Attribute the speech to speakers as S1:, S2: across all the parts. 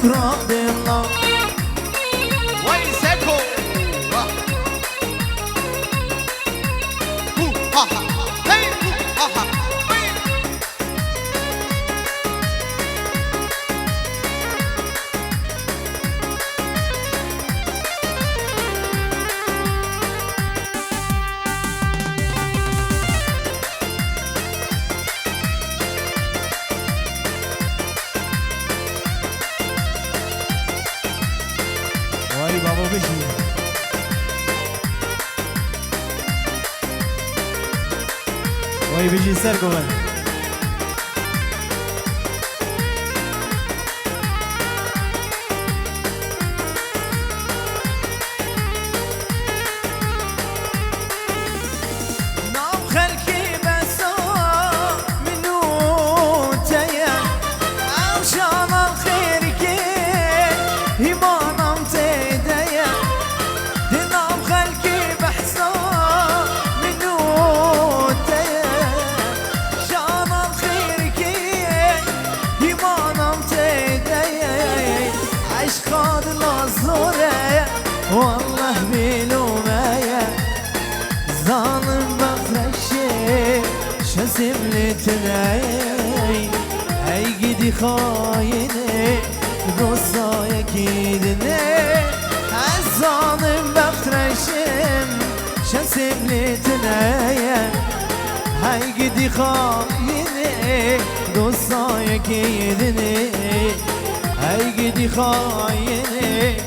S1: براد الله
S2: ويسكو ها ها هي ها ها
S1: وای بابا بشی وای بشی سر کن والله بلومايا ظالم بفرشي شسم لتناي هاي قدي خايني قصايا كيدني الظالم بفرشم شسم لتناي هاي قدي خايني قصايا كيدني هاي قدي خايني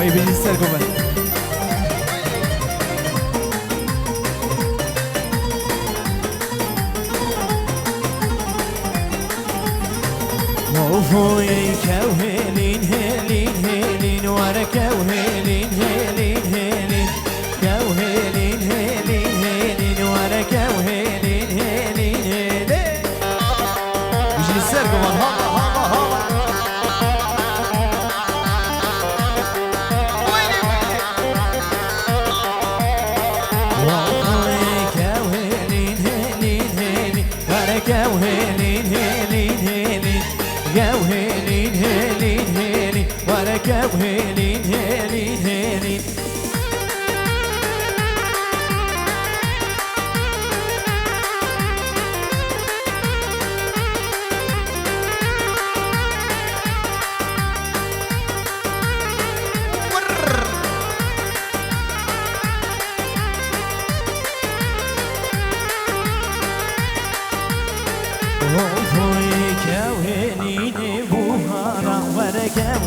S1: وای بجی سر کن وفوی کو هلین هلین هلین ورکو هلین هلین هلین کو هلین هلین هلین ورکو هلین هلین هلین بجی سر کن ها ها ها go heelin heelin heelin go heelin heelin heelin what a go heelin heelin heelin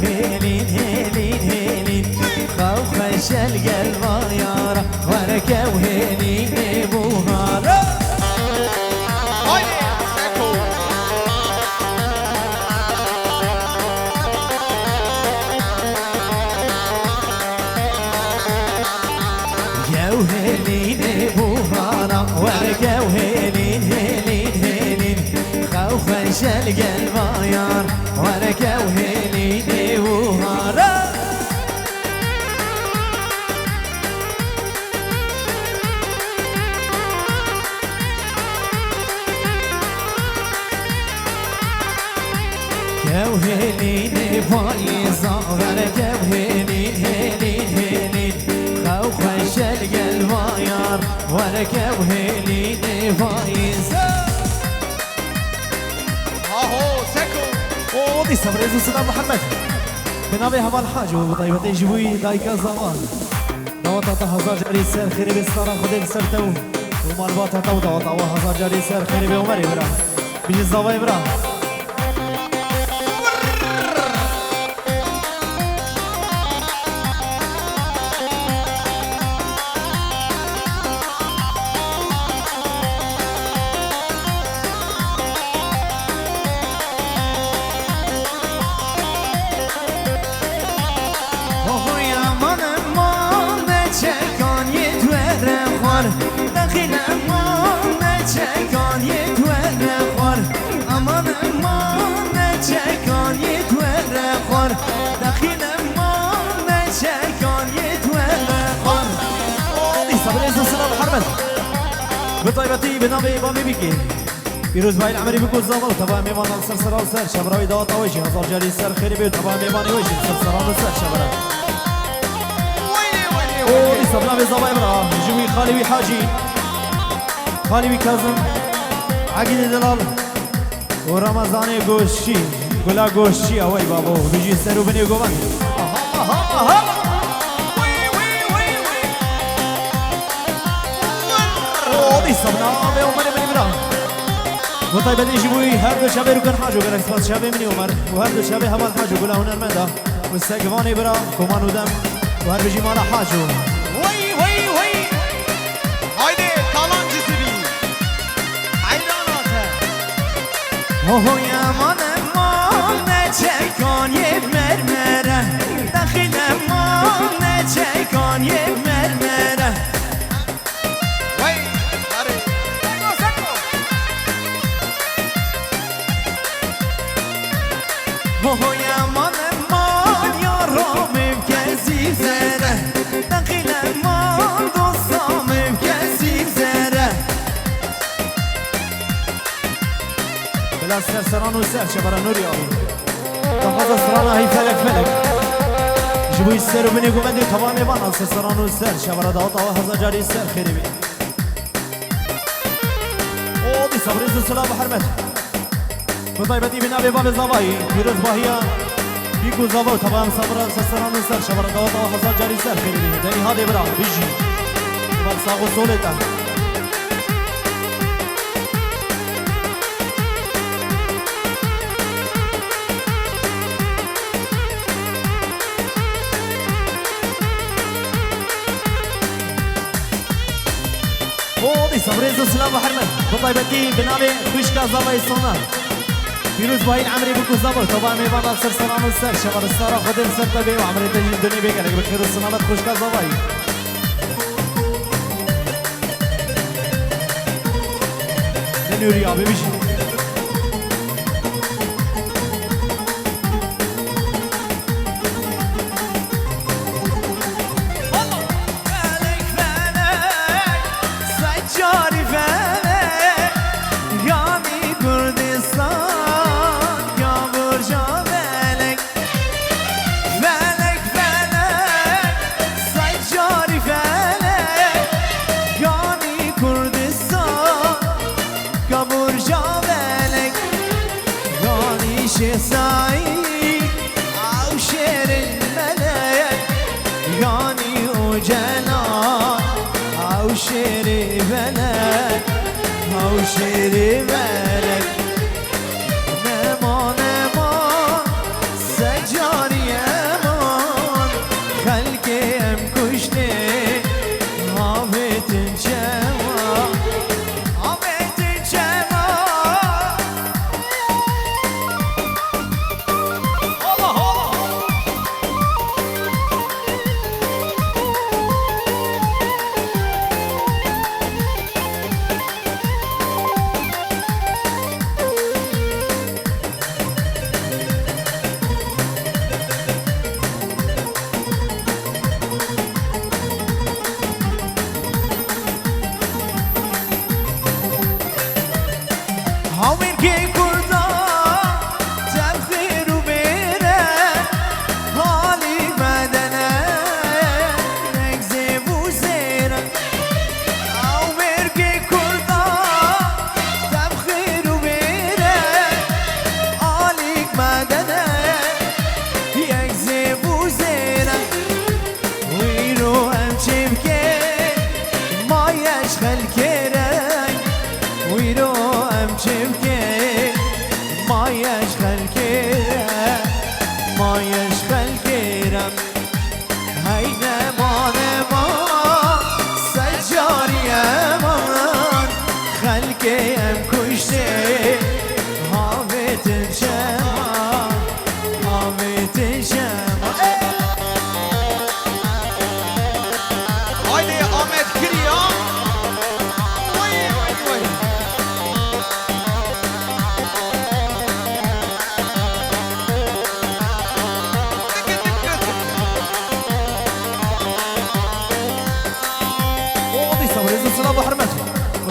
S1: هيلين هيلين هيلين خوف القلب يارا وركو هيلين بوهارا جو هيلين بوهارا وركو هيلين هيلين هيلين خوف القلب يارا وركو هيلين بوهارا هيلين فايزة وركب هيلين هيلين هيلين خوف القلب يار وركب هيلين فايزة
S2: هاهو سكو
S1: ودي صبري سيدنا محمد بنابي هوا الحاج وطيبتي جوي دايكا زمان دوطة هزار جاري سير خيري بالصلاة خدي بسرتو ومالباتا توضا وطوا هزار جاري سير خيري بأمري برا بيجي الزواي برا دخیل امان چکان یه دوره خور امان امان چکان یه دوره خور دخیل حرمت بطيبتي بنبي بامي بيكي پیروز باید عمری بکن زاول تبا میوان سر سرال سر شبراوی داد آویشی هزار جاری سر خیلی بیود تبا میوانی ویشی سر سرال سر شبرا اوه صبنا به زبای برا جوی خالی حاجی خالی کازم عقیل دلال و رمضان گوشی گلا گوشی اوی بابا بجی سر و بنی گوان اوه صبنا به عمر بنی برا وطيب بدي جيبوي هر دو شبه رو کن حاجو گرک سپاس شبه منی عمر و هر دو شبه هواز حاجو گلا هنرمنده و سگوانی برا کمان و دم و هر بجی مالا حاجو
S2: وی وی وی haydi talancısı bir hayranatı
S1: اوه یمان امان نچکان یه مرمره داخل امان نچکان یه مرمره
S2: vay hadi seko seko
S1: اوه یمان امان یارامم کسی زره داخل امان دوستامم کسی زره بلا سرسران و سر شبرا نوری آبی تفاظ سرانا هی فلک فلک جبوی سر و بینی گومندی تمام بانان سرسران و سر شبرا داوت آوه هزا جاری سر خیلی بی او دی صبریز سلام و حرمت بطایبتی بنا به باب زبایی پیروز باهیا بیگو زبا و تمام صبرا سرسران و سر شبرا داوت آوه هزا جاری سر خیلی بی دنی ها دی برا بیجی برساق و سولتا اوه صبریز سلام و حرمت بطایبتی بنا به خوشکا زبای سونا پیروز باید عمری بکو زبا طبعا میبانا سر سران و سر شبر سارا خودم سر تبی و عمری دنی بگره بخیر و سلامت خوشکا زبایی دنیوری آبی بیشی جاری فلک یامی کردستان یا برجا فلک فلک فلک سای جاری فلک یامی کردستان یا برجا فلک یانی شهزایی او شیر الملک یانی او جلال او شیر فلک او شیر فلک نمان امان سجاری امان خلق ام کشته آبت جوان آبت جوان
S2: Allah Allah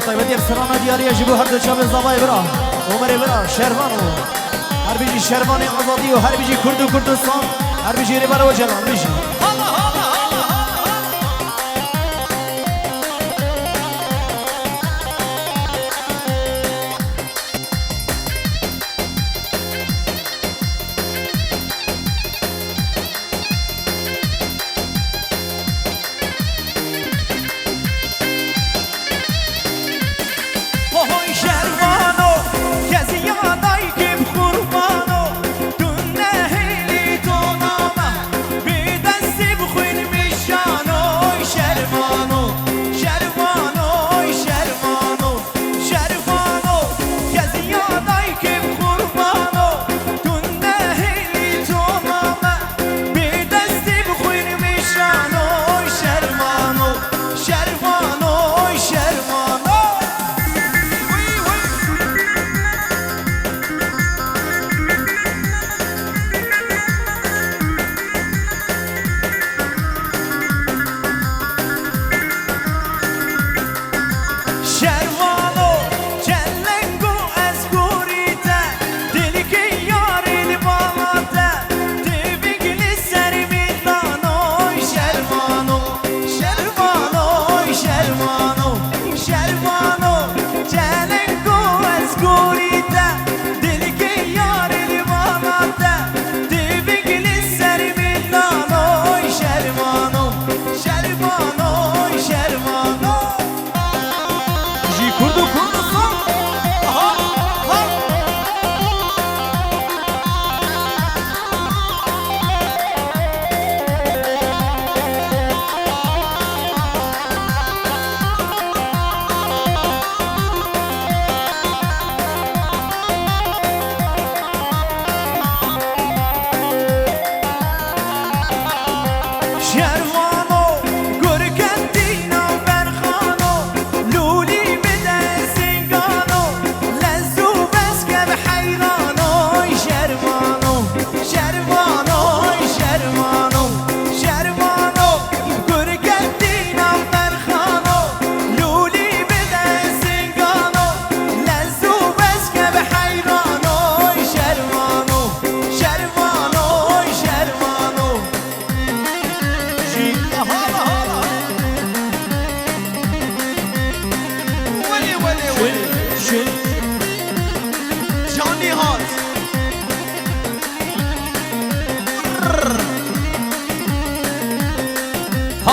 S1: طيب ديال سلامة ديالي يجيبوا هردو شاب الزباي برا عمر برا شرفانو هر بيجي شرفاني آزادی و هر بيجي كرد و كردستان هر بيجي ربا و جلال بيجي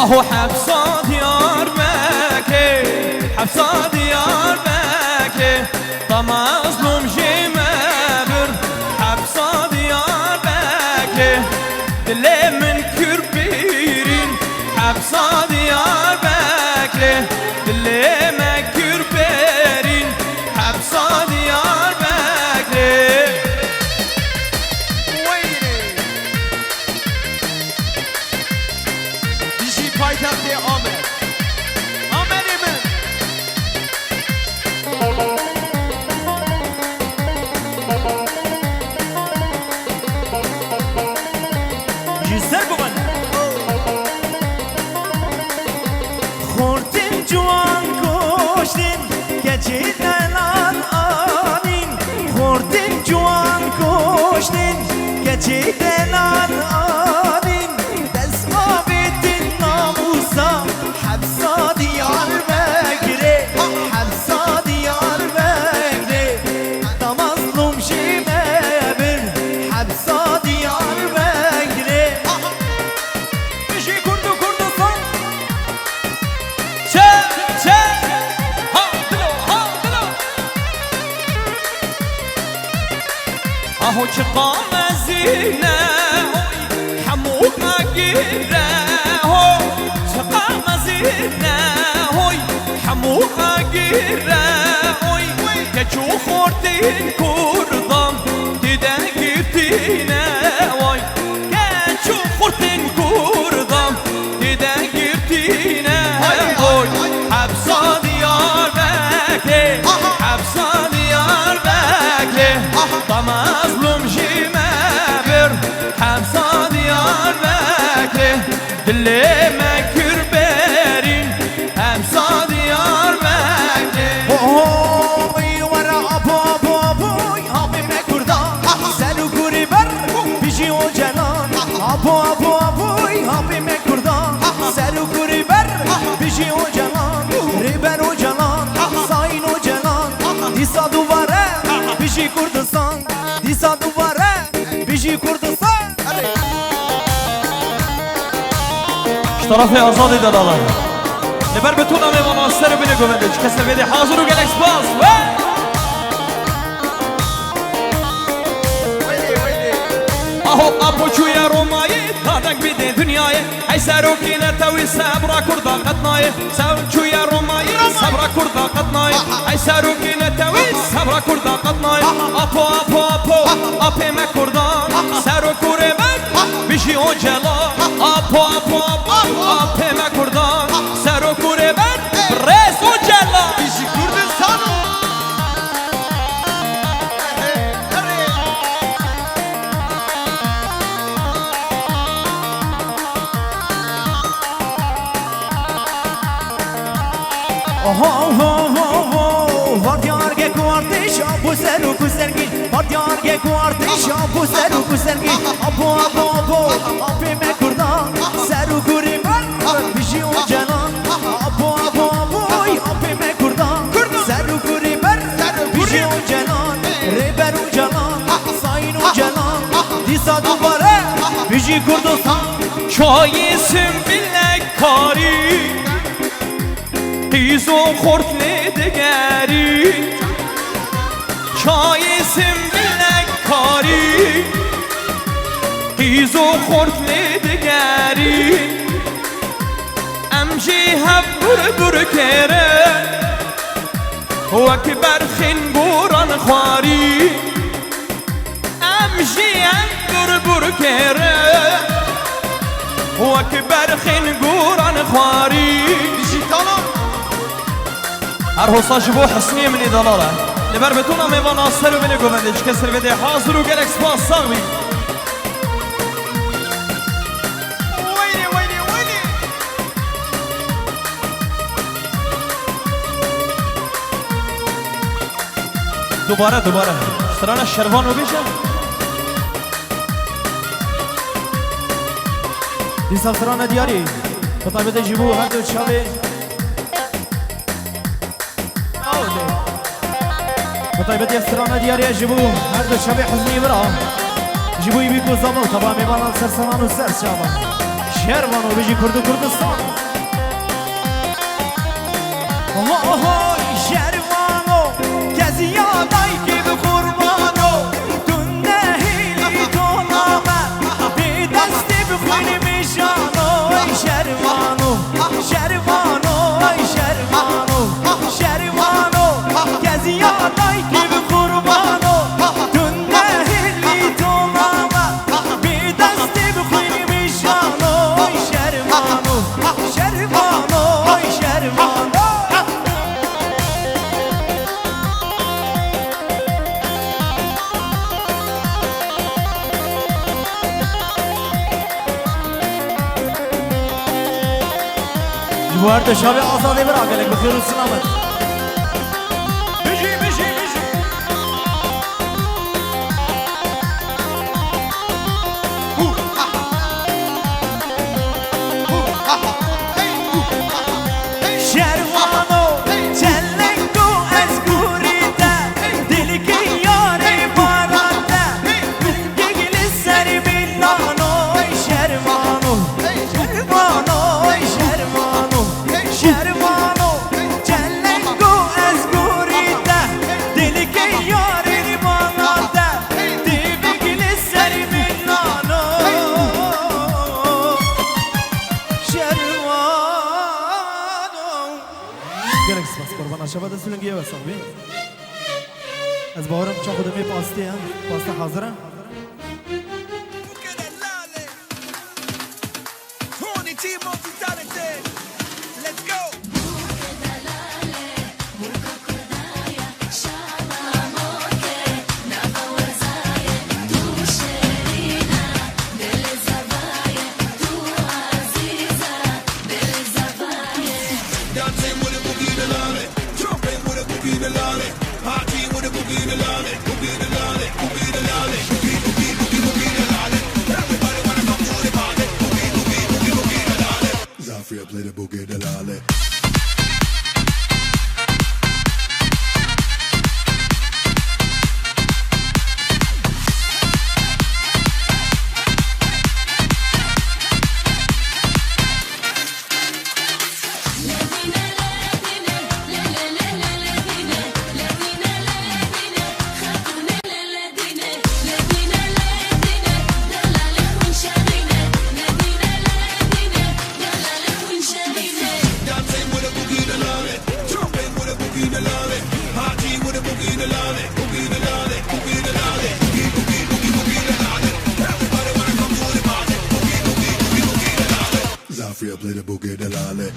S3: هو حبسة ديار مكة حبسة ديار مكة طمظلم جمابر حبسة ديار مكة دلي من كربيرين حبسة ديار مكة دلي من كربيرين حبسة ديار مكة
S2: پایتخت آمد آمد من
S1: جسر بمن خوردین جوان کشتین گچی دلان آنین خوردین جوان کشتین گچی دلان آنین دست آبیدین ناموسا حبسا دیار بگره حبسا دیار بگره دا مظلوم شیمه بر حبسا دیار بگره بشی کرد و کردستان
S3: چه ها دلو اهو چه قامزینه حمو اگیره هو چه قامزینه حمو اگیره که چو خوردین کردم دیده گیرتینه که چو خوردین کردم دیده گیرتینه حبسا دیار بکه حبسا دیار بکه دا مظلوم جیمه بر حبسا دیار بکه دلی مکر برین حبسا دیار بکه طرف آزادی دلاله لبر بتونم مناصر بینه گومنده چه کسی بیدی حاضر و گلکس باز اهو ابو چوی رومایی دادک بیده دنیای ای سروکی نتوی صبر کرد قطنای سر چوی رومایی صبر کرد قطنای ای سروکی نتوی صبر کرد قطنای اپو اپو اپو اپی مکردان سر و کوره من بیشی و جلا اپو اپو اپو اپی مکردان سر و کوره من رس و جلا
S2: بیشی کردستانو
S1: Vardiyarge kuartiş abu seru kusergi Vardiyarge kuartiş abu seru kusergi Abu abu abu apime kurdan Seru kuriban bişi o canan Abu abu abu apime kurdan Seru kuriban bişi o canan Reber o canan Sayın o canan Disa duvare bişi Kurdistan
S3: çayı sümbilek kari Hizo kortli degeri Çayı simbilek kari Hizo kortli degeri Emji hep bur kere Vek berxin buran khari Emji hep bur kere Vek berxin buran khari
S2: بیشی تالا
S3: هر حسا جبو حسنیه منی دلاله لبر بتونم ایوان آسر و بینه گوونده چه کسر بده حاضر و گلکس باز ساقوی
S2: ویلی ویلی ویلی
S3: دوباره اشتران شروان رو بیشه
S1: Disa sırana diyari Kıtabete jibu her dört şabe Kıtabete sırana diyari jibu her dört şabe hüzni bira Jibu ibi kuzamı Taba meyvanan sersanan u ser şaba Şervan u biji kurdu Kurdistan Oho şervan u Geziyaday gibi kurban u Tünne hili toname Bir desti bir khuyni şano şervano şervano şervano şervano geziyaday gibi kurbano dünne hilli tomama bir desti bir khuyni şano şervano şervano şervano Bu arada şabe azade bırak hele bakıyoruz selamet. Bişi. Şervano cellengo eskurite dilki yare barate Gigli seri Milano şervano şervano cellengo eskurite dilki yare barate Gigli seri Milano şervano Gerek spas kurban aşağı da sülüngiye basak be. Az bağırım çok ödemi pastı ya. Pasta hazır ha.
S2: Let's go! Dancing with a boogie the lolly, jumping with a boogie the lolly, partying with a boogie the lolly, boogie the lolly, boogie the lolly, boogie the lolly. Everybody wanna come to the party, boogie the lolly. Zafria play the boogie the lolly. play the boogie the lolly.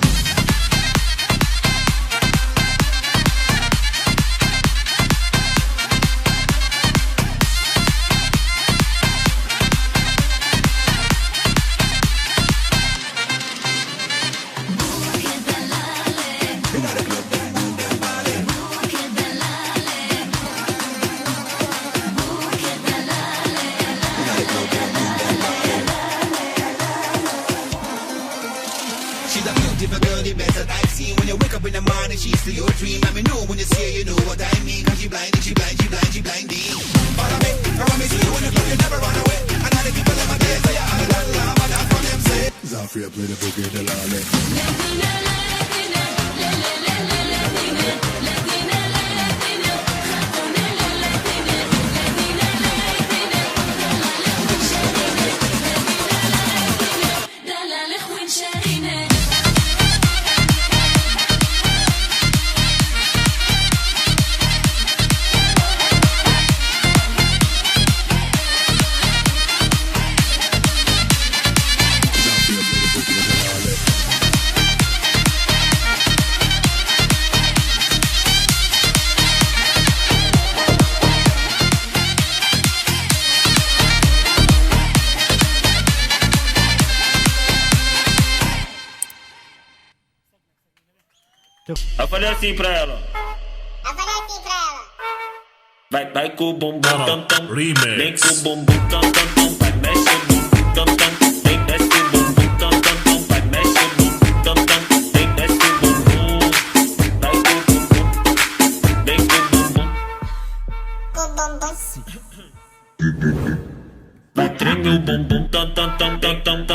S2: She's a beautiful girl, the best that I've seen. When you wake up in the morning, she's still your dream. Let me know when you see her, you know what I mean. Cause she blinding, she blind, she blind, she blinding. Follow me, I want me see you in the club, you never run away. And all the people in my days say you're all alone, but that's what them say. Zafria play the boogie, the lolly. Zafria play the boogie, the lolly.
S4: Eu falei assim pra ela. Vai com o bumbum tam tam.
S5: Remix.
S4: Vem com o bumbum tam tam tam. Vai mexe o bumbum tam tam. Vem desce o bumbum tam tam tam. Vai mexe o bumbum tam tam. Vem desce o bumbum. Vai com o bumbum. Vem com o bumbum. Vai treme o bumbum tam tam tam tam tam.